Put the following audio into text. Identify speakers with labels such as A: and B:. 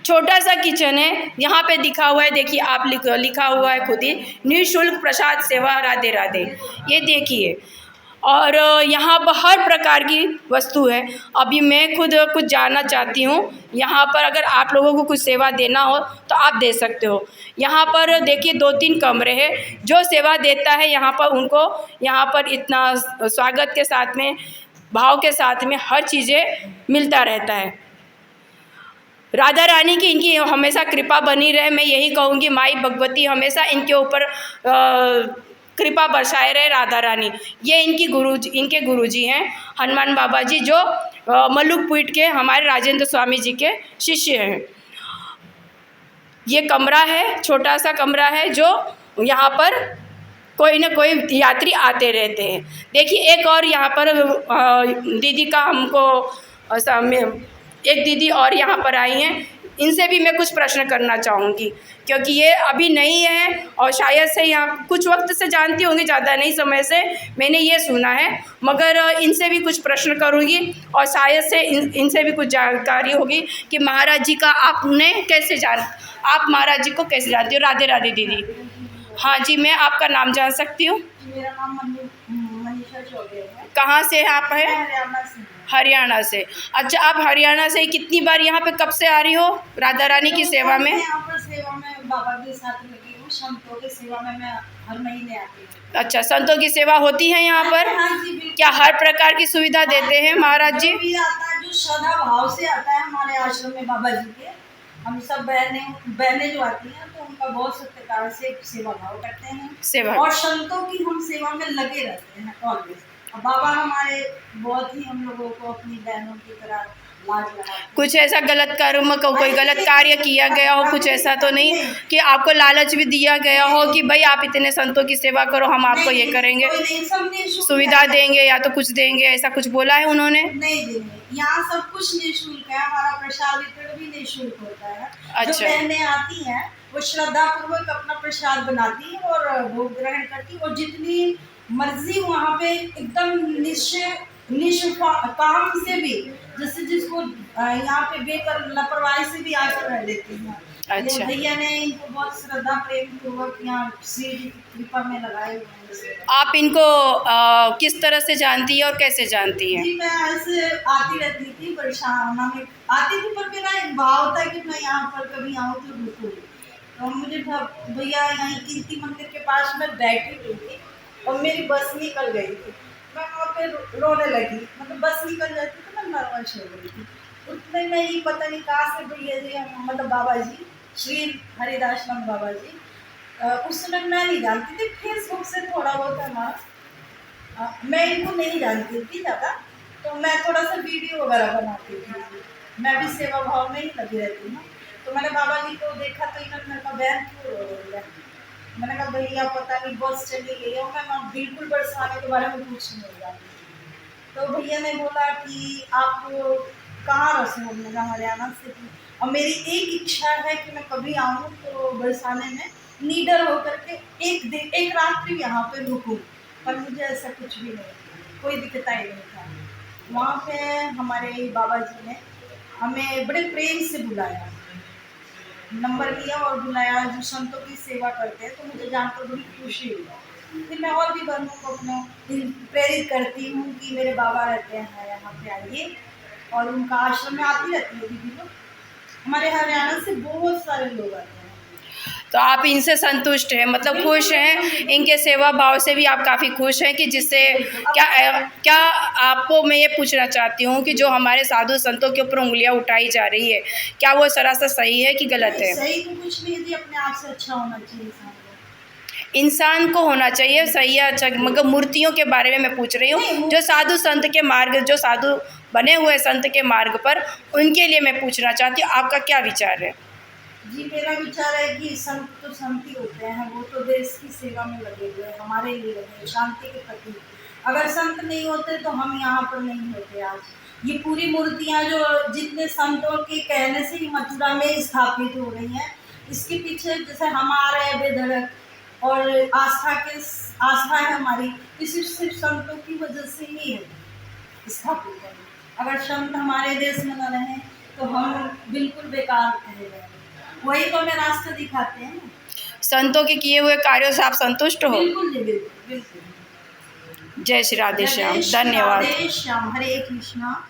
A: छोटा सा किचन है, यहाँ पे दिखा हुआ है, देखिए आप लिखा हुआ है खुद ही, निःशुल्क प्रसाद सेवा राधे राधे। ये देखिए, और यहाँ पर हर प्रकार की वस्तु है। अभी मैं खुद कुछ जानना चाहती हूँ, यहाँ पर अगर आप लोगों को कुछ सेवा देना हो तो आप दे सकते हो। यहाँ पर देखिए 2-3 कमरे हैं, जो सेवा देता है यहाँ पर उनको यहाँ पर इतना स्वागत के साथ में, भाव के साथ में हर चीज़ें मिलता रहता है। राधा रानी की इनकी हमेशा कृपा बनी रहे, मैं यही कहूँगी। माई भगवती हमेशा इनके ऊपर कृपा बरसाए रहे, राधा रानी। ये इनके गुरुजी हैं हनुमान बाबा जी, जो मल्लुकपीठ के हमारे राजेंद्र स्वामी जी के शिष्य हैं। ये कमरा है, छोटा सा कमरा है, जो यहाँ पर कोई ना कोई यात्री आते रहते हैं। देखिए एक और यहाँ पर दीदी का हमको एक दीदी और यहाँ पर आई हैं, इनसे भी मैं कुछ प्रश्न करना चाहूँगी, क्योंकि ये अभी नहीं है और शायद से यहाँ कुछ वक्त से जानती होंगी, ज़्यादा नहीं समय से मैंने ये सुना है, मगर इनसे भी कुछ प्रश्न करूँगी और शायद से इनसे भी कुछ जानकारी होगी कि महाराज जी का आप महाराज जी को कैसे जानती हो। राधे राधे दीदी। हाँ जी, मैं आपका नाम जान सकती हूँ?
B: मेरा नाम मनीषा चौबे है।
A: कहाँ से आप हैं?
B: हरियाणा से।
A: हरियाणा से। अच्छा, आप हरियाणा से कितनी बार यहाँ पे कब से आ रही हो राधा रानी की सेवा में?
B: यहाँ पर सेवा में बाबा के साथ लगी हूँ, संतों की सेवा में मैं हर महीने आती हूँ।
A: अच्छा, संतों की सेवा होती है यहाँ पर?
B: हाँ जी,
A: क्या हर प्रकार की सुविधा देते हैं महाराज जी?
B: भी आता है, जो श्रद्धा भाव से आता है हमारे आश्रम में बाबा जी के, हम सब बहनें जो आती हैं तो उनका बहुत सत्कार से सेवा भाव करते हैं
A: सेवा,
B: और संतों की हम सेवा में लगे रहते हैं ऑलवेज। बाबा हमारे बहुत ही हम लोगों को अपनी बहनों की तरह लाज लगाते हैं।
A: कुछ ऐसा गलत कर्म को कोई गलत कार्य किया गया हो, कुछ ऐसा तो नहीं कि आपको लालच भी दिया गया हो कि भाई आप इतने संतों की सेवा करो, हम आपको ये करेंगे, सुविधा देंगे या तो कुछ देंगे, ऐसा कुछ बोला है उन्होंने?
B: नहीं, यहाँ सब कुछ निःशुल्क है, हमारा प्रसाद वितरण भी निःशुल्क होता है।
A: अच्छा।
B: जो बहनें आती हैं वो श्रद्धा पूर्वक अपना प्रसाद बनाती है और भोग ग्रहण करती है, और जितनी मर्जी वहाँ पे एकदम काम से भी, जैसे जिसको यहाँ पे बेकर लापरवाही से भी आकर रह लेती हैं।
A: अच्छा।
B: भैया ने इनको बहुत श्रद्धा प्रेम पूर्वक यहाँ श्री जी की कृपा में लगाए हुए हैं।
A: आप इनको किस तरह से जानती है और कैसे जानती हैं?
B: जी, मैं ऐसे आती रहती थी, परेशान में आती थी, पर मेरा एक भाव था कि मैं यहाँ पर कभी आऊँ तो रुकूँ। तो मुझे भैया यहीं कीर्ति मंदिर के पास में बैठी हुई थी और मेरी बस निकल गई थी, मैं वहाँ पे रोने लगी, मतलब बस निकल जाती तो मैं नर्वस हो गई थी। उतने में ही पता नहीं कहाँ से भैया जी, मतलब बाबा जी, श्री हरिदास नंद बाबा जी, उस समय मैं नहीं जानती थी, फेसबुक से थोड़ा बहुत हमारा, मैं इनको नहीं जानती थी ज़्यादा, तो मैं थोड़ा सा वीडियो वगैरह बनाती थी, मैं भी सेवा भाव में ही लगी रहती हूँ। तो मैंने बाबा जी को देखा तो इन्होंने कहा बहन क्यों रो रही है? मैंने कहा भैया पता नहीं बस चली गई है, मैं बिल्कुल बरसाने के बारे में कुछ नहीं जानती। तो भैया ने बोला कि आप कहाँ रसे हो? मैंने हरियाणा से थी, और मेरी एक इच्छा है कि मैं कभी आऊँ तो बरसाने में नीडर होकर के एक रात्रि यहाँ पे रुकूँ, पर मुझे ऐसा कुछ भी नहीं, कोई दिक्कत ही नहीं था। वहाँ पे हमारे बाबा जी ने हमें बड़े प्रेम से बुलाया, नंबर लिया और बुलाया, जो संतों की सेवा करते हैं, तो मुझे जानकर बड़ी खुशी हुई। फिर मैं और भी बहनों को अपना प्रेरित करती हूँ कि मेरे बाबा रहते हैं यहाँ पे, आइए, और उनका आश्रम में आती रहती है दीदी लोग, हमारे हरियाणा से बहुत सारे लोग आते हैं।
A: तो आप इनसे संतुष्ट हैं, मतलब खुश हैं, इनके सेवा भाव से भी आप काफ़ी खुश हैं कि जिससे क्या आपको मैं ये पूछना चाहती हूँ कि जो हमारे साधु संतों के ऊपर उंगलियाँ उठाई जा रही है, क्या वो सरासर सही है कि गलत है?
B: सही तो कुछ नहीं है, अपने आप से अच्छा होना चाहिए
A: इंसान को होना चाहिए सही है, अच्छा, मगर मूर्तियों के बारे में मैं पूछ रही हूँ, जो साधु संत के मार्ग, जो साधु बने हुए संत के मार्ग पर, उनके लिए मैं पूछना चाहती हूँ, आपका क्या विचार है?
B: जी, मेरा विचार है कि संत तो संत ही होते हैं, वो तो देश की सेवा में लगे हुए हैं, हमारे लिए लगे हैं, शांति के प्रति। अगर संत नहीं होते तो हम यहाँ पर नहीं होते आज। ये पूरी मूर्तियाँ जो जितने संतों के कहने से ही मथुरा में स्थापित हो रही हैं, इसके पीछे जैसे हमारे बेधड़क और आस्था है हमारी, इसी सिर्फ संतों की वजह से ही है स्थापित है। अगर संत हमारे देश में न रहें तो हम बिल्कुल बेकार रह गए। वही तो हमें रास्ता दिखाते हैं ना।
A: संतों के किए हुए कार्यों से आप संतुष्ट हो?
B: बिल्कुल जी, बिल्कुल बिल्कुल।
A: जय श्री राधे श्याम।
B: जय श्री
A: धन्यवाद।
B: राधे श्याम। हरे कृष्णा।